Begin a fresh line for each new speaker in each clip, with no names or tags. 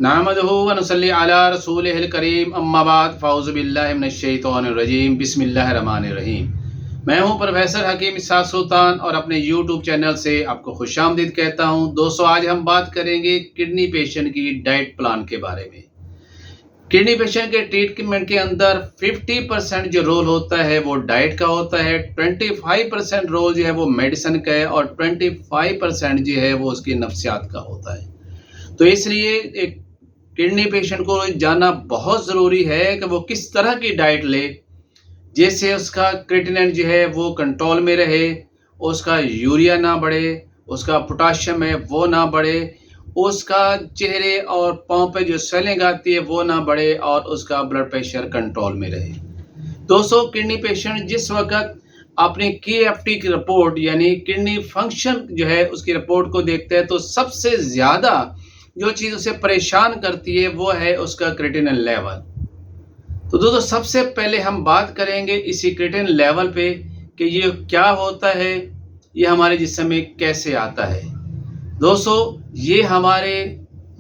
नहमदुहु व नुसल्ली अला रसूलिहिल करीम अम्मा बाद फ़ाउज़ु बिल्लाहि मिनश शैतानिर रजीम बिस्मिल्लाहिर रहमानिर रहीम। मैं हूं प्रोफेसर हकीम इसहाक सुल्तान और अपने यूट्यूब चैनल से आपको खुशामदीद कहता हूं। दोस्तों, आज हम बात करेंगे किडनी पेशेंट की डाइट प्लान के बारे में। किडनी पेशेंट के ट्रीटमेंट के अंदर 50% जो रोल होता है वो डाइट का होता है, 25% रोल जो है वो मेडिसिन का है और 25% जो है वो उसकी नफ्सियात का होता है। तो इसलिए एक किडनी पेशेंट को जानना बहुत ज़रूरी है कि वो किस तरह की डाइट ले, जिससे उसका क्रिएटिनिन जो है वो कंट्रोल में रहे, उसका यूरिया ना बढ़े, उसका पोटाशियम है वो ना बढ़े, उसका चेहरे और पाँव पे जो स्वेलिंग आती है वो ना बढ़े और उसका ब्लड प्रेशर कंट्रोल में रहे। दोस्तों, किडनी पेशेंट जिस वक्त अपनी KFT की रिपोर्ट यानी किडनी फंक्शन जो है उसकी रिपोर्ट को देखते हैं तो सबसे ज़्यादा जो चीज़ उसे परेशान करती है वो है उसका क्रिएटिनिन लेवल। तो दोस्तों, सबसे पहले हम बात करेंगे इसी क्रिएटिनिन लेवल पे कि ये क्या होता है, ये हमारे जिस्म में कैसे आता है। दोस्तों, ये हमारे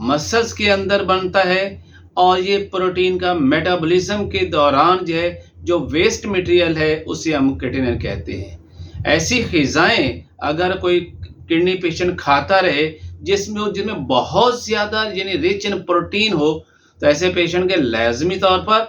मसल्स के अंदर बनता है और ये प्रोटीन का मेटाबॉलिज्म के दौरान जो है जो वेस्ट मटेरियल है उसे हम क्रिएटिनिन कहते हैं। ऐसी ग़िज़ाएँ अगर कोई किडनी पेशेंट खाता रहे जिसमें बहुत ज़्यादा यानी रिच इन प्रोटीन हो, तो ऐसे पेशेंट के लाजमी तौर पर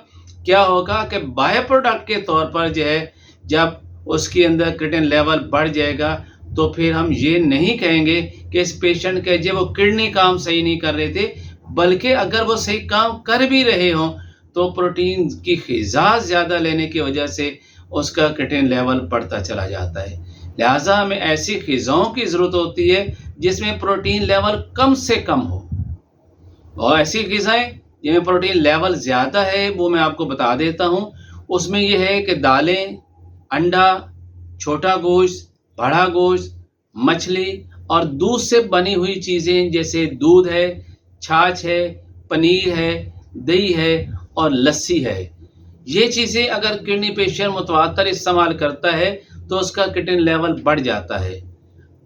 क्या होगा कि बाय प्रोडक्ट के तौर पर जो है जब उसके अंदर क्रिएटिनिन लेवल बढ़ जाएगा तो फिर हम ये नहीं कहेंगे कि इस पेशेंट के जो वो किडनी काम सही नहीं कर रहे थे, बल्कि अगर वो सही काम कर भी रहे हों तो प्रोटीन की ग़िज़ा ज़्यादा लेने की वजह से उसका क्रिएटिनिन लेवल बढ़ता चला जाता है। लिहाजा हमें ऐसी ग़िज़ाओं की ज़रूरत होती है जिसमें प्रोटीन लेवल कम से कम हो, और ऐसी ग़िज़ाएँ जिनमें प्रोटीन लेवल ज़्यादा है वो मैं आपको बता देता हूँ। उसमें यह है कि दालें, अंडा, छोटा गोश्त, बड़ा गोश्त, मछली और दूध से बनी हुई चीज़ें जैसे दूध है, छाछ है, पनीर है, दही है और लस्सी है। ये चीज़ें अगर किडनी पेशेंट मुतवातर इस्तेमाल करता है तो उसका क्रिएटिनिन लेवल बढ़ जाता है।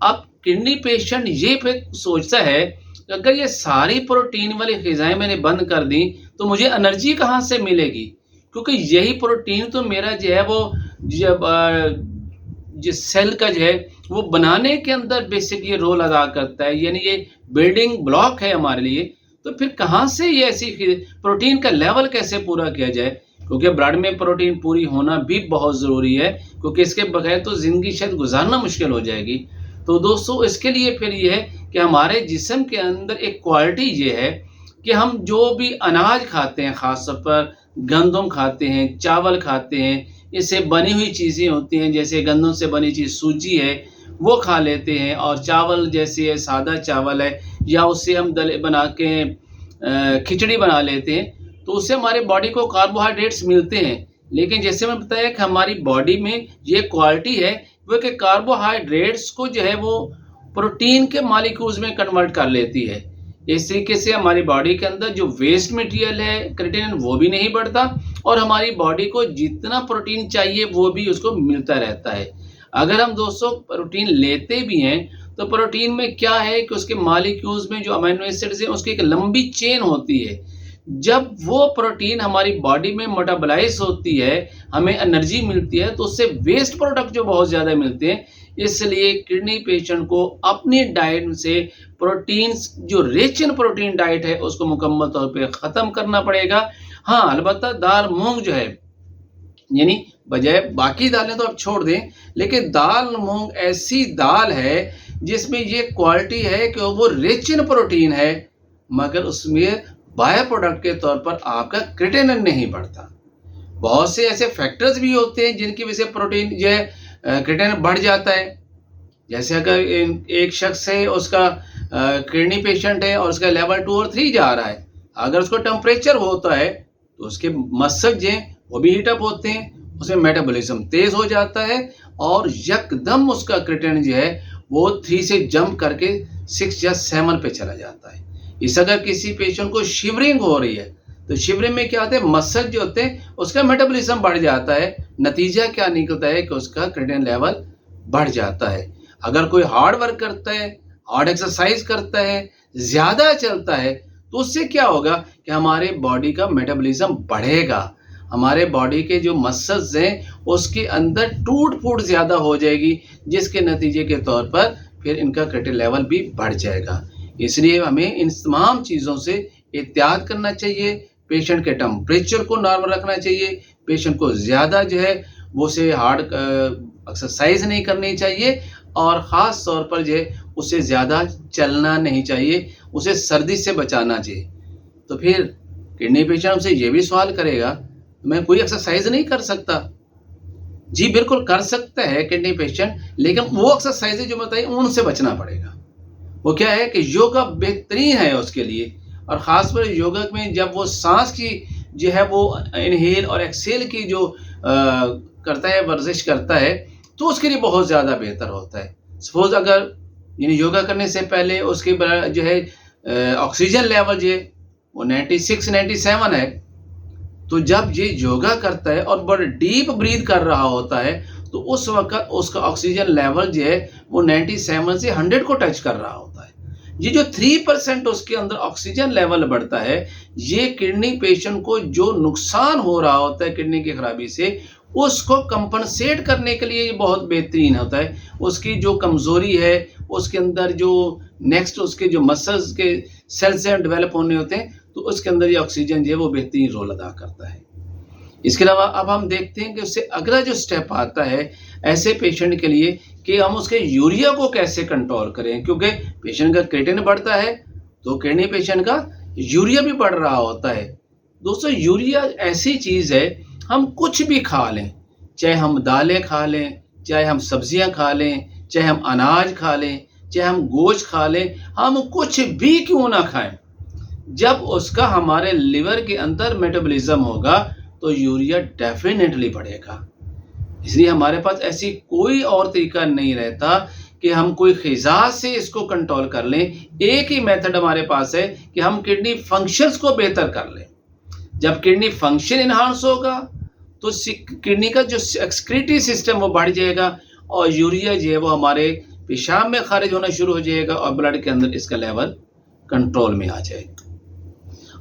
अब किडनी पेशेंट ये फिर सोचता है कि अगर ये सारी प्रोटीन वाली ग़िज़ाएँ मैंने बंद कर दी तो मुझे एनर्जी कहाँ से मिलेगी, क्योंकि यही प्रोटीन तो मेरा जो है वो जब जिस सेल का जो है वो बनाने के अंदर बेसिक ये रोल अदा करता है, यानी ये बिल्डिंग ब्लॉक है हमारे लिए। तो फिर कहाँ से ये ऐसी प्रोटीन का लेवल कैसे पूरा किया जाए, क्योंकि ब्लड में प्रोटीन पूरी होना भी बहुत ज़रूरी है, क्योंकि इसके बगैर तो ज़िंदगी शायद गुजारना मुश्किल हो जाएगी। तो दोस्तों, इसके लिए फिर ये है कि हमारे जिस्म के अंदर एक क्वालिटी ये है कि हम जो भी अनाज खाते हैं, ख़ास तौर पर गंदम खाते हैं, चावल खाते हैं, इससे बनी हुई चीज़ें होती हैं, जैसे गंदम से बनी चीज़ सूजी है वो खा लेते हैं, और चावल जैसे है सादा चावल है या उससे हम दल बना के खिचड़ी बना लेते हैं, तो उससे हमारे बॉडी को कार्बोहाइड्रेट्स मिलते हैं। लेकिन जैसे मैं बताया कि हमारी बॉडी में ये क्वालिटी है वो कि कार्बोहाइड्रेट्स को जो है वो प्रोटीन के मॉलिक्यूल्स में कन्वर्ट कर लेती है। इस तरीके से हमारी बॉडी के अंदर जो वेस्ट मटेरियल है क्रिएटिनिन वो भी नहीं बढ़ता और हमारी बॉडी को जितना प्रोटीन चाहिए वो भी उसको मिलता रहता है। अगर हम दोस्तों प्रोटीन लेते भी हैं तो प्रोटीन में क्या है कि उसके मॉलिक्यूल्स में जो अमीनो एसिड्स हैं उसकी एक लंबी चेन होती है। जब वो प्रोटीन हमारी बॉडी में मेटाबॉलाइज होती है, हमें एनर्जी मिलती है, तो उससे वेस्ट प्रोडक्ट जो बहुत ज़्यादा मिलते हैं। इसलिए किडनी पेशेंट को अपनी डाइट से प्रोटीन जो रिच इन प्रोटीन डाइट है उसको मुकम्मल तौर पे ख़त्म करना पड़ेगा। हाँ, अलबत्ता दाल मूंग जो है यानी बजाय बाकी दालें तो आप छोड़ दें, लेकिन दाल मूंग ऐसी दाल है जिसमें ये क्वालिटी है कि वो रिच इन प्रोटीन है, मगर उसमें बाय प्रोडक्ट के तौर पर आपका क्रिएटिनिन नहीं बढ़ता। बहुत से ऐसे फैक्टर्स भी होते हैं जिनकी वजह से प्रोटीन जो है क्रिएटिनिन बढ़ जाता है। जैसे अगर एक शख्स है, उसका किडनी पेशेंट है और उसका लेवल 2 और 3 जा रहा है, अगर उसको टेम्परेचर होता है तो उसके मसल जो हैं वो भी हीटअप होते हैं, उसमें मेटाबॉलिज्म तेज़ हो जाता है और यकदम उसका क्रिएटिनिन जो है वो 3 से जंप करके 6 या 7 पे चला जाता है। इस अगर किसी पेशेंट को शिवरिंग हो रही है तो शिवरिंग में क्या होता है, मसल जो होते हैं उसका मेटाबॉलिज्म बढ़ जाता है। नतीजा क्या निकलता है कि उसका क्रिएटिनिन लेवल बढ़ जाता है। अगर कोई हार्ड वर्क करता है, हार्ड एक्सरसाइज करता है, ज़्यादा चलता है, तो तो उससे क्या होगा कि हमारे बॉडी का मेटाबॉलिज्म बढ़ेगा, हमारे बॉडी के जो मसल्स हैं उसके अंदर टूट फूट ज़्यादा हो जाएगी, जिसके नतीजे के तौर पर फिर इनका क्रिएटिनिन लेवल भी बढ़ जाएगा। इसलिए हमें इन तमाम चीज़ों से एहतियात करना चाहिए। पेशेंट के टेम्परेचर को नॉर्मल रखना चाहिए, पेशेंट को ज़्यादा जो है वो से हार्ड एक्सरसाइज नहीं करनी चाहिए, और ख़ास तौर पर जो है उसे ज़्यादा चलना नहीं चाहिए, उसे सर्दी से बचाना चाहिए। तो फिर किडनी पेशेंट हमसे ये भी सवाल करेगा, मैं कोई एक्सरसाइज नहीं कर सकता? जी बिल्कुल कर सकता है किडनी पेशेंट, लेकिन वो एक्सरसाइज जो बताइए उनसे बचना पड़ेगा। वो क्या है कि योगा बेहतरीन है उसके लिए, और ख़ास पर योगा में जब वो सांस की जो है वो इनहेल और एक्सेल की जो करता है, वर्जिश करता है, तो उसके लिए बहुत ज़्यादा बेहतर होता है। सपोज अगर यानी योगा करने से पहले उसके जो है ऑक्सीजन लेवल जो है वो 96-97 है, तो जब ये योगा करता है और बड़ा डीप ब्रीथ कर रहा होता है, तो उस वक्त उसका ऑक्सीजन लेवल जो है वो 97 से 100 को टच कर रहा होता है। ये जो 3% उसके अंदर ऑक्सीजन लेवल बढ़ता है, ये किडनी पेशेंट को जो नुकसान हो रहा होता है किडनी की खराबी से, उसको कंपनसेट करने के लिए ये बहुत बेहतरीन होता है। उसकी जो कमज़ोरी है, उसके अंदर जो नेक्स्ट उसके जो मसल्स के सेल्स हैं डेवलप होने होते हैं, तो उसके अंदर ये ऑक्सीजन जो है वो बेहतरीन रोल अदा करता है। इसके अलावा अब हम देखते हैं कि उससे अगला जो स्टेप आता है ऐसे पेशेंट के लिए कि हम उसके यूरिया को कैसे कंट्रोल करें, क्योंकि पेशेंट का क्रिएटिनिन बढ़ता है तो किडनी पेशेंट का यूरिया भी बढ़ रहा होता है। दोस्तों यूरिया ऐसी चीज़ है, हम कुछ भी खा लें, चाहे हम दालें खा लें, चाहे हम सब्जियां खा लें, चाहे हम अनाज खा लें, चाहे हम गोश्त खा लें, हम कुछ भी क्यों ना खाएं, जब उसका हमारे लिवर के अंदर मेटाबॉलिज्म होगा तो यूरिया डेफिनेटली बढ़ेगा। इसलिए हमारे पास ऐसी कोई और तरीका नहीं रहता कि हम कोई ग़िज़ा से इसको कंट्रोल कर लें। एक ही मेथड हमारे पास है कि हम किडनी फंक्शंस को बेहतर कर लें। जब किडनी फंक्शन इन्हांस होगा तो किडनी का जो एक्सक्रीटरी सिस्टम वो बढ़ जाएगा, और यूरिया जो है वो हमारे पेशाब में खारिज होना शुरू हो जाएगा, और ब्लड के अंदर इसका लेवल कंट्रोल में आ जाएगा।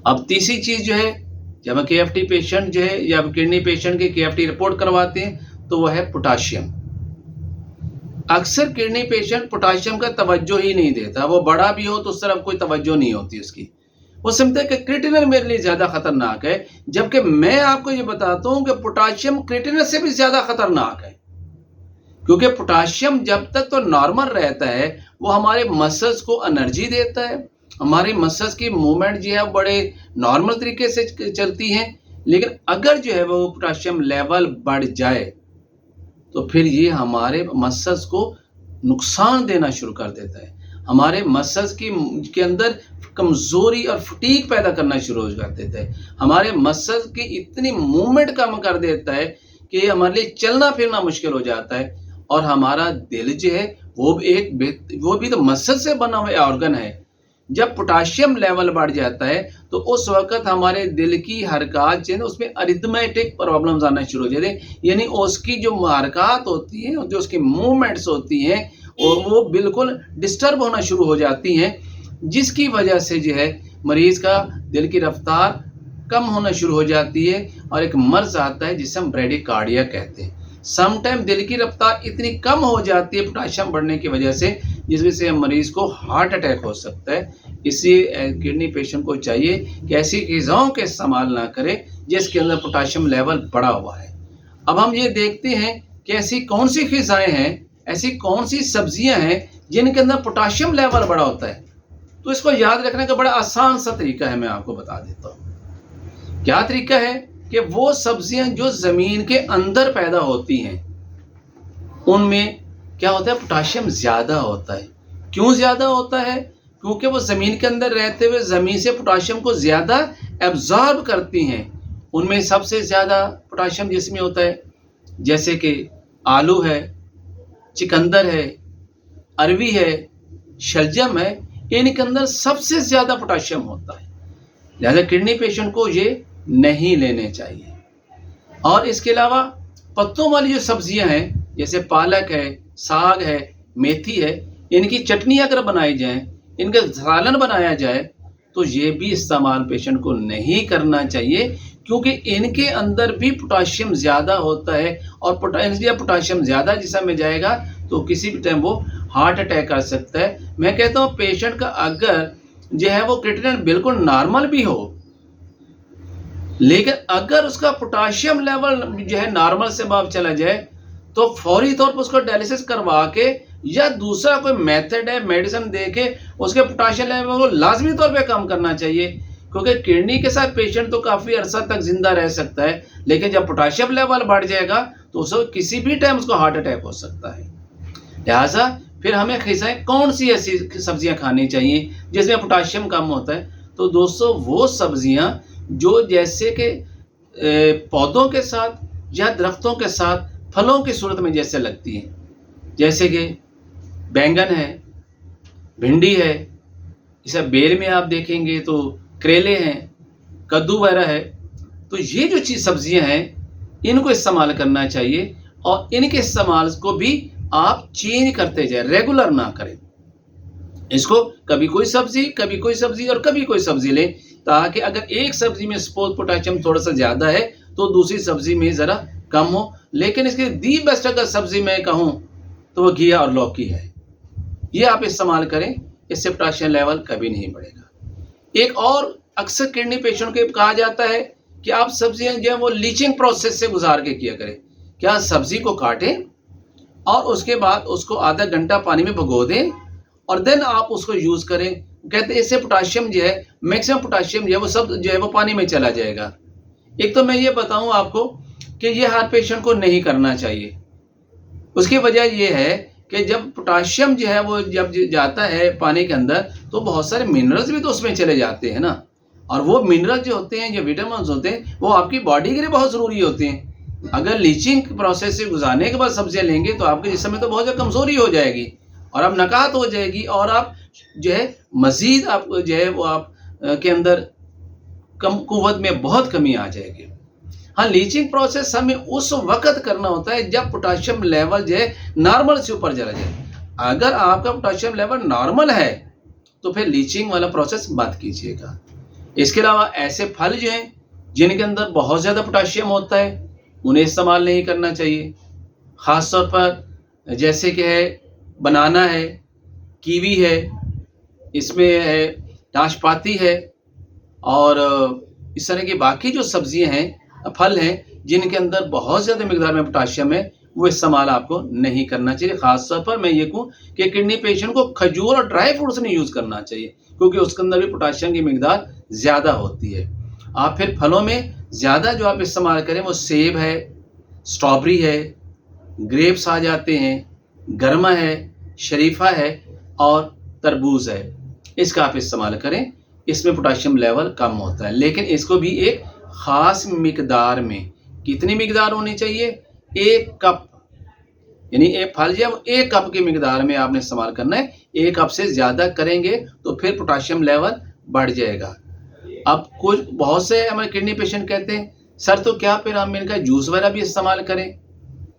अब तीसरी चीज़ जो है, जब हम KFT पेशेंट जो है या किडनी पेशेंट की KFT रिपोर्ट करवाते हैं, तो वह है पोटाशियम। अक्सर किडनी पेशेंट पोटाशियम का तवज्जो ही नहीं देता, वो बड़ा भी हो तो उस तरफ कोई तवज्जो नहीं होती उसकी। वो समझता है कि क्रिएटिनिन मेरे लिए ज़्यादा खतरनाक है, जबकि मैं आपको ये बताता हूँ कि पोटाशियम क्रिएटिनिन से भी ज़्यादा खतरनाक है। क्योंकि पोटाशियम जब तक तो नॉर्मल रहता है वो हमारे मसल्स को एनर्जी देता है, हमारे मसल्स की मूवमेंट जो है बड़े नॉर्मल तरीके से चलती हैं। लेकिन अगर जो है वो पोटाशियम लेवल बढ़ जाए तो फिर ये हमारे मसल्स को नुकसान देना शुरू कर देता है, हमारे मसल्स के अंदर कमज़ोरी और फटीग पैदा करना शुरू हो कर देता है, हमारे मसल्स की इतनी मूवमेंट कम कर देता है कि हमारे लिए चलना फिरना मुश्किल हो जाता है। और हमारा दिल जो है वो भी तो मसल से बना हुआ ऑर्गन है। जब पोटाशियम लेवल बढ़ जाता है तो उस वक्त हमारे दिल की हरकत जो है ना उसमें अरिथमेटिक प्रॉब्लम्स आना शुरू हो जाते हैं, यानी उसकी जो हरकत होती है, जो उसकी मूवमेंट्स होती हैं, और वो बिल्कुल डिस्टर्ब होना शुरू हो जाती हैं, जिसकी वजह से जो है मरीज़ का दिल की रफ्तार कम होना शुरू हो जाती है, और एक मर्ज़ आता है जिसे हम ब्रेडिकार्डिया कहते हैं। समटाइम दिल की रफ्तार इतनी कम हो जाती है पोटाशियम बढ़ने की वजह से, जिस वजह से मरीज़ को हार्ट अटैक हो सकता है। इसलिए किडनी पेशेंट को चाहिए कि ऐसी ग़िज़ाओं का इस्तेमाल ना करें जिसके अंदर पोटाशियम लेवल बढ़ा हुआ है। अब हम ये देखते हैं कि ऐसी कौन सी ग़िज़ाएँ हैं, ऐसी कौन सी सब्जियां हैं जिनके अंदर पोटाशियम लेवल बड़ा होता है। तो इसको याद रखने का बड़ा आसान सा तरीका है, मैं आपको बता देता हूँ। क्या तरीका है कि वो सब्जियां जो ज़मीन के अंदर पैदा होती हैं उनमें क्या होता है, पोटाशियम ज़्यादा होता है। क्यों ज़्यादा होता है? क्योंकि वो ज़मीन के अंदर रहते हुए ज़मीन से पोटाशियम को ज़्यादा एब्जॉर्ब करती हैं। उनमें सबसे ज़्यादा पोटाशियम जिसमें होता है, जैसे कि आलू है, चिकंदर है, अरवी है, शलजम है, इनके अंदर सबसे ज़्यादा पोटाशियम होता है। लिहाजा किडनी पेशेंट को ये नहीं लेने चाहिए। और इसके अलावा पत्तों वाली जो सब्जियां हैं, जैसे पालक है, साग है, मेथी है, इनकी चटनी अगर बनाई जाए, इनका सालन बनाया जाए तो ये भी इस्तेमाल पेशेंट को नहीं करना चाहिए, क्योंकि इनके अंदर भी पोटाशियम ज़्यादा होता है और पोटाशियम ज़्यादा जिस्म में जाएगा तो किसी भी टाइम वो हार्ट अटैक कर सकता है। मैं कहता हूँ पेशेंट का अगर जो है वो क्रिएटिनिन बिल्कुल नॉर्मल भी हो, लेकिन अगर उसका पोटाशियम लेवल जो है नॉर्मल से बाहर चला जाए तो फौरी तौर पर उसको डायलिसिस करवा के या दूसरा कोई मेथड है मेडिसिन दे के उसके पोटाशियम लेवल को लाजमी तौर पे कम करना चाहिए, क्योंकि किडनी के साथ पेशेंट तो काफ़ी अरसा तक जिंदा रह सकता है, लेकिन जब पोटाशियम लेवल बढ़ जाएगा तो उसको किसी भी टाइम उसको हार्ट अटैक हो सकता है। लिहाजा फिर हमें कौन सी ऐसी सब्जियां खानी चाहिए जिसमें पोटाशियम कम होता है। तो दोस्तों वो सब्जियां जो जैसे कि पौधों के साथ या दरख्तों के साथ फलों की सूरत में जैसे लगती हैं, जैसे कि बैंगन है, भिंडी है, इसे बेल में आप देखेंगे तो करेले हैं, कद्दू वगैरह है। तो ये जो चीज़ सब्जियां हैं इनको इस्तेमाल करना चाहिए और इनके इस्तेमाल को भी आप चेंज करते जाए, रेगुलर ना करें। इसको कभी कोई सब्जी, कभी कोई सब्जी और कभी कोई सब्जी लें, ताकि अगर एक सब्जी में सपोज पोटाशियम थोड़ा सा ज़्यादा है तो दूसरी सब्जी में ज़रा कम हो। लेकिन इसके दी बेस्ट अगर सब्जी मैं कहूँ तो वो घिया और लौकी है, ये आप इस्तेमाल करें, इससे पोटाशियम लेवल कभी नहीं बढ़ेगा। एक और अक्सर किडनी पेशेंट को कहा जाता है कि आप सब्जियां जो है वो लीचिंग प्रोसेस से गुजार के किया करें। क्या सब्जी को काटें और उसके बाद उसको आधा घंटा पानी में भिगो दें और देन आप उसको यूज़ करें। कहते हैं इससे पोटाशियम जो है, मैक्सिमम पोटाशियम जो है वो सब जो है वो पानी में चला जाएगा। एक तो मैं ये बताऊं आपको कि ये हर पेशेंट को नहीं करना चाहिए। उसकी वजह ये है कि जब पोटाशियम जो है वो जब जाता है पानी के अंदर तो बहुत सारे मिनरल्स भी तो उसमें चले जाते हैं ना, और वो मिनरल जो होते हैं, जो विटामिन होते हैं, वो आपकी बॉडी के लिए बहुत ज़रूरी होते हैं। अगर लीचिंग प्रोसेस से गुजारने के बाद सब्जियां लेंगे तो आपके जिस्म में तो बहुत ज़्यादा कमज़ोरी हो जाएगी और आप नकात हो जाएगी और आप जो है मज़ीद आप जो है वो आप के अंदर कम कुव्वत में बहुत कमी आ जाएगी। हाँ, लीचिंग प्रोसेस हमें उस वक्त करना होता है जब पोटाशियम लेवल जो है नॉर्मल से ऊपर चला जाए। अगर आपका पोटाशियम लेवल नॉर्मल है तो फिर लीचिंग वाला प्रोसेस मत कीजिएगा। इसके अलावा ऐसे फल जो हैं जिनके अंदर बहुत ज़्यादा पोटाशियम होता है उन्हें इस्तेमाल नहीं करना चाहिए। ख़ास तौर पर जैसे कि है बनाना है, कीवी है, इसमें है नाशपाती है और इस तरह की बाकी जो सब्जियां हैं, फल हैं जिनके अंदर बहुत ज़्यादा मिकदार में पोटाशियम है, वो इस्तेमाल आपको नहीं करना चाहिए। ख़ास तौर पर मैं ये कहूँ कि किडनी पेशेंट को खजूर और ड्राई फ्रूट्स नहीं यूज़ करना चाहिए, क्योंकि उसके अंदर भी पोटाशियम की मिकदार ज़्यादा होती है। आप फिर फलों में ज़्यादा जो आप इस्तेमाल करें वो सेब है, स्ट्रॉबेरी है, ग्रेप्स आ जाते हैं, गरमा है, शरीफा है और तरबूज है। इसका आप इस्तेमाल करें, इसमें पोटाशियम लेवल कम होता है, लेकिन इसको भी एक ख़ास मिकदार में। कितनी मिकदार होनी चाहिए? 1 कप, यानी एक फल जो है 1 कप की मिकदार में आपने इस्तेमाल करना है। 1 कप से ज़्यादा करेंगे तो फिर पोटाशियम लेवल बढ़ जाएगा। अब कुछ बहुत से हमारे किडनी पेशेंट कहते हैं सर तो क्या फिर हम इनका जूस वगैरह भी इस्तेमाल करें?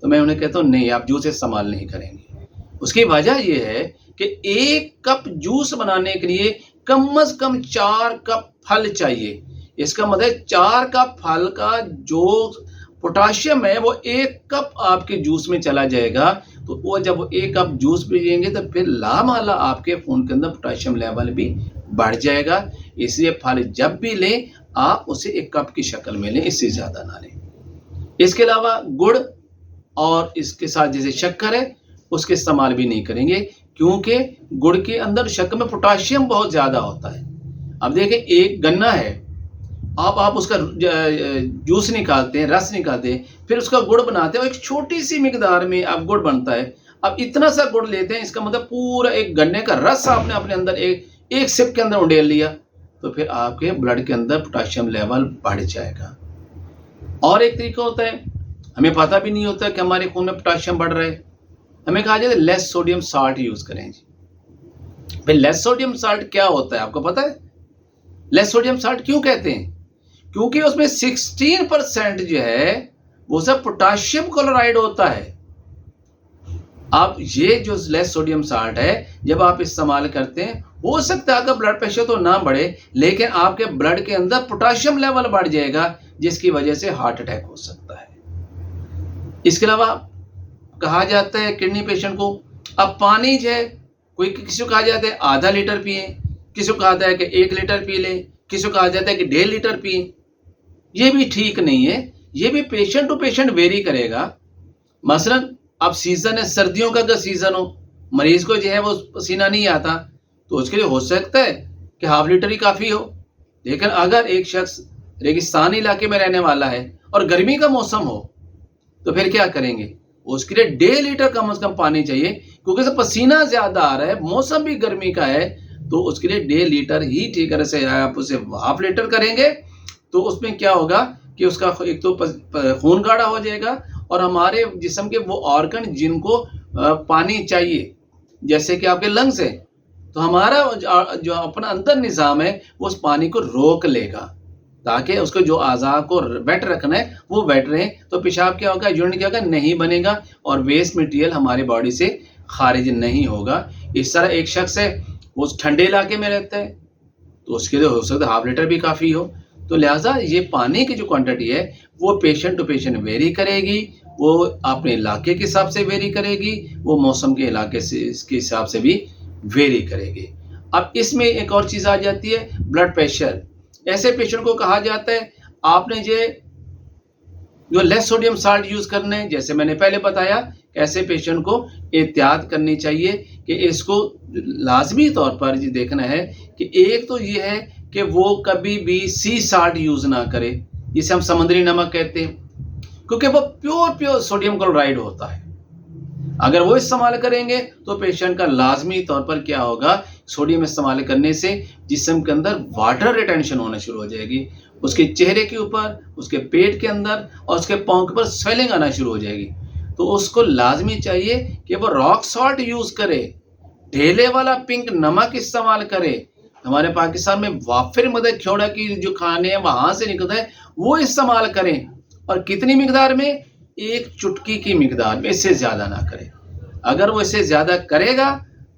तो मैं उन्हें कहता हूँ नहीं, आप जूस इस्तेमाल नहीं करेंगे। उसकी वजह ये है कि 1 कप जूस बनाने के लिए कम से कम 4 कप फल चाहिए। इसका मतलब 4 कप फल का जो पोटाशियम है वो 1 कप आपके जूस में चला जाएगा। तो वो जब वो 1 कप जूस पिएंगे तो फिर लामाला आपके खून के अंदर पोटाशियम लेवल भी बढ़ जाएगा। इसलिए फल जब भी लें आप उसे 1 कप की शक्ल में लें, इससे ज़्यादा ना लें। इसके अलावा गुड़ और इसके साथ जैसे शक्कर है उसके इस्तेमाल भी नहीं करेंगे, क्योंकि गुड़ के अंदर शक्कर में पोटाशियम बहुत ज़्यादा होता है। अब देखें एक गन्ना है, आप उसका जूस निकालते हैं, रस निकालते हैं, फिर उसका गुड़ बनाते हैं और एक छोटी सी मिकदार में अब गुड़ बनता है। अब इतना सा गुड़ लेते हैं, इसका मतलब पूरा एक गन्ने का रस आपने अपने अंदर एक सिप के अंदर उंडेल लिया, तो फिर आपके ब्लड के अंदर पोटाशियम लेवल बढ़ जाएगा। और एक तरीका होता है, हमें पता भी नहीं होता कि हमारे खून में पोटाशियम बढ़ रहा है, हमें कहा जाता है लेस सोडियम साल्ट यूज़ करें जी। भाई लेस सोडियम साल्ट क्या होता है आपको पता है? लेस सोडियम साल्ट क्यों कहते हैं? क्योंकि उसमें 16% जो है वो सब पोटाशियम क्लोराइड होता है। आप ये जो लेस सोडियम साल्ट है जब आप इस्तेमाल करते हैं हो सकता है आपका ब्लड प्रेशर तो ना बढ़े, लेकिन आपके ब्लड के अंदर पोटाशियम लेवल बढ़ जाएगा, जिसकी वजह से हार्ट अटैक हो सकता है। इसके अलावा कहा जाता है किडनी पेशेंट को, अब पानी जो है, कोई किसी को कहा जाता है आधा लीटर पिए, किसी को कहा जाता है कि 1 लीटर पी लें, किसी को कहा जाता है कि 1.5 लीटर पिए। ये भी ठीक नहीं है, ये भी पेशेंट टू पेशेंट वेरी करेगा। मसलन अब सीजन है, सर्दियों का अगर सीजन हो, मरीज को जो है वो पसीना नहीं आता, तो उसके लिए हो सकता है कि ½ लीटर ही काफ़ी हो। लेकिन अगर एक शख्स रेगिस्तानी इलाके में रहने वाला है और गर्मी का मौसम हो, तो फिर क्या करेंगे? उसके लिए 1.5 लीटर कम से कम पानी चाहिए, क्योंकि से पसीना ज़्यादा आ रहा है, मौसम भी गर्मी का है, तो उसके लिए 1.5 लीटर ही ठीक है। से आप उसे ½ लीटर करेंगे तो उसमें क्या होगा कि उसका एक तो खून गाढ़ा हो जाएगा, और हमारे जिस्म के वो ऑर्गन जिनको पानी चाहिए, जैसे कि आपके लंग्स है, तो हमारा जो अपना अंदर निज़ाम है वो उस पानी को रोक लेगा, ताकि उसको जो अज़ा को वेट रखना है वो वेट रहे। तो पेशाब क्या होगा, यूरिन क्या होगा, नहीं बनेगा, और वेस्ट मटेरियल हमारे बॉडी से खारिज नहीं होगा। इस तरह एक शख्स है वो ठंडे इलाके में रहता है, तो उसके लिए हो सकता है ½ लीटर भी काफ़ी हो। तो लिहाजा ये पानी की जो क्वांटिटी है वो पेशेंट टू पेशेंट वेरी करेगी, वो अपने इलाके के हिसाब से वेरी करेगी, वो मौसम के इलाके से इसके हिसाब से भी वेरी करेगी। अब इसमें एक और चीज़ आ जाती है ब्लड प्रेशर। ऐसे पेशेंट को कहा जाता है आपने जो लेस सोडियम साल्ट यूज़ करना है। जैसे मैंने पहले बताया, ऐसे पेशेंट को एहतियात करनी चाहिए कि इसको लाजमी तौर पर ये देखना है कि एक तो ये है कि वो कभी भी सी साल्ट यूज़ ना करे, जिसे हम समुद्री नमक कहते हैं, क्योंकि वो प्योर सोडियम क्लोराइड होता है। अगर वो इस्तेमाल करेंगे तो पेशेंट का लाजमी तौर पर क्या होगा, सोडियम इस्तेमाल करने से जिस्म के अंदर वाटर रिटेंशन होना शुरू हो जाएगी, उसके चेहरे के ऊपर, उसके पेट के अंदर और उसके पाँव के ऊपर स्वेलिंग आना शुरू हो जाएगी। तो उसको लाजमी चाहिए कि वो रॉक सॉल्ट यूज़ करे, ढेले वाला पिंक नमक इस्तेमाल करे। हमारे पाकिस्तान में वाफिर मदद खेड़ा की जो खाने हैं वहाँ से निकलता है, वो इस्तेमाल करें, और कितनी मिकदार में, 1 चुटकी की मिकदार में, इससे ज़्यादा ना करें। अगर वो इससे ज़्यादा करेगा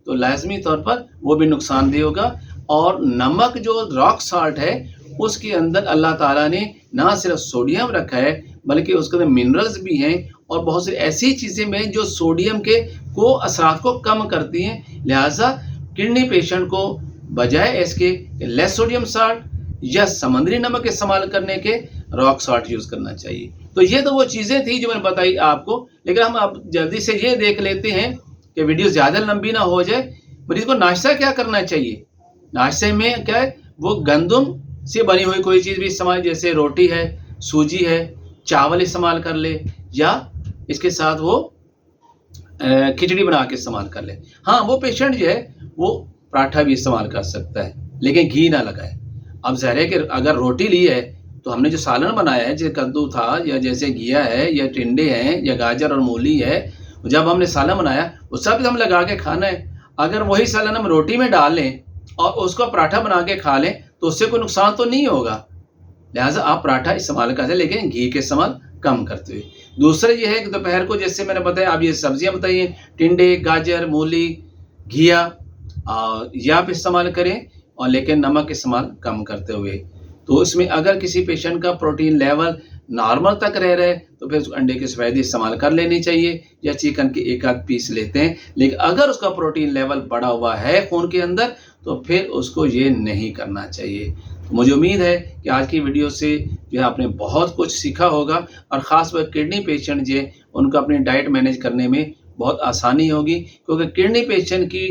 तो लाजमी तौर पर वो भी नुकसानदेह होगा। और नमक जो रॉक सॉल्ट है उसके अंदर अल्लाह ताला ने ना सिर्फ सोडियम रखा है, बल्कि उसके अंदर मिनरल्स भी हैं और बहुत सी ऐसी चीज़ें हैं जो सोडियम के असरात को कम करती हैं। लिहाजा किडनी पेशेंट को बजाय इसके लेस सोडियम साल्ट या समुद्री नमक इस्तेमाल करने के रॉक सॉल्ट यूज़ करना चाहिए। तो ये तो वो चीज़ें थी जो मैंने बताई आपको, लेकिन हम अब जल्दी से ये देख लेते हैं कि वीडियो ज़्यादा लंबी ना हो जाए। मरीज़ को नाश्ता क्या करना चाहिए? नाश्ते में क्या है, वो गंदम से बनी हुई कोई चीज़ भी इस्तेमाल, जैसे रोटी है, सूजी है, चावल इस्तेमाल कर ले, या इसके साथ वो खिचड़ी बना के इस्तेमाल कर ले। हाँ, वो पेशेंट जो है वो पराठा भी इस्तेमाल कर सकता है, लेकिन घी ना लगाए। अब ज़ाहिर है कि अगर रोटी ली है तो हमने जो सालन बनाया है, जैसे कद्दू था, या जैसे घिया है, या टिंडे हैं, या गाजर और मूली है, जब हमने सालन बनाया वो सब हम लगा के खाना है। अगर वही सालन हम रोटी में डाल लें और उसको पराठा बना के खा लें तो उससे कोई नुकसान तो नहीं होगा। लिहाजा आप पराठा इस्तेमाल करते हैं, लेकिन घी के इस्तेमाल कम करते हुए। दूसरा ये है कि दोपहर को जैसे मैंने बताया, आप ये सब्जियां बताइए, टिंडे, गाजर, मूली, घिया, या आप इस्तेमाल करें, और लेकिन नमक इस्तेमाल कम करते हुए। तो इसमें अगर किसी पेशेंट का प्रोटीन लेवल नॉर्मल तक रह रहा है तो फिर अंडे की सफेदी इस्तेमाल कर लेनी चाहिए, या चिकन के 1 आध पीस लेते हैं। लेकिन अगर उसका प्रोटीन लेवल बढ़ा हुआ है खून के अंदर तो फिर उसको ये नहीं करना चाहिए। तो मुझे उम्मीद है कि आज की वीडियो से जो है आपने बहुत कुछ सीखा होगा, और ख़ास कर किडनी पेशेंट जो है उनको अपनी डाइट मैनेज करने में बहुत आसानी होगी, क्योंकि किडनी पेशेंट की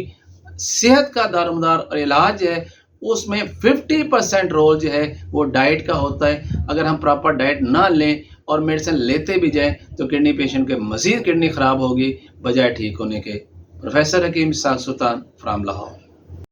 सेहत का दारोमदार और इलाज है उसमें 50% रोल जो है वो डाइट का होता है। अगर हम प्रॉपर डाइट ना लें और मेडिसिन लेते भी जाएं तो किडनी पेशेंट के मज़ीद किडनी ख़राब होगी बजाय ठीक होने के। Professor Hakim Ishaq Sultan from Lahore.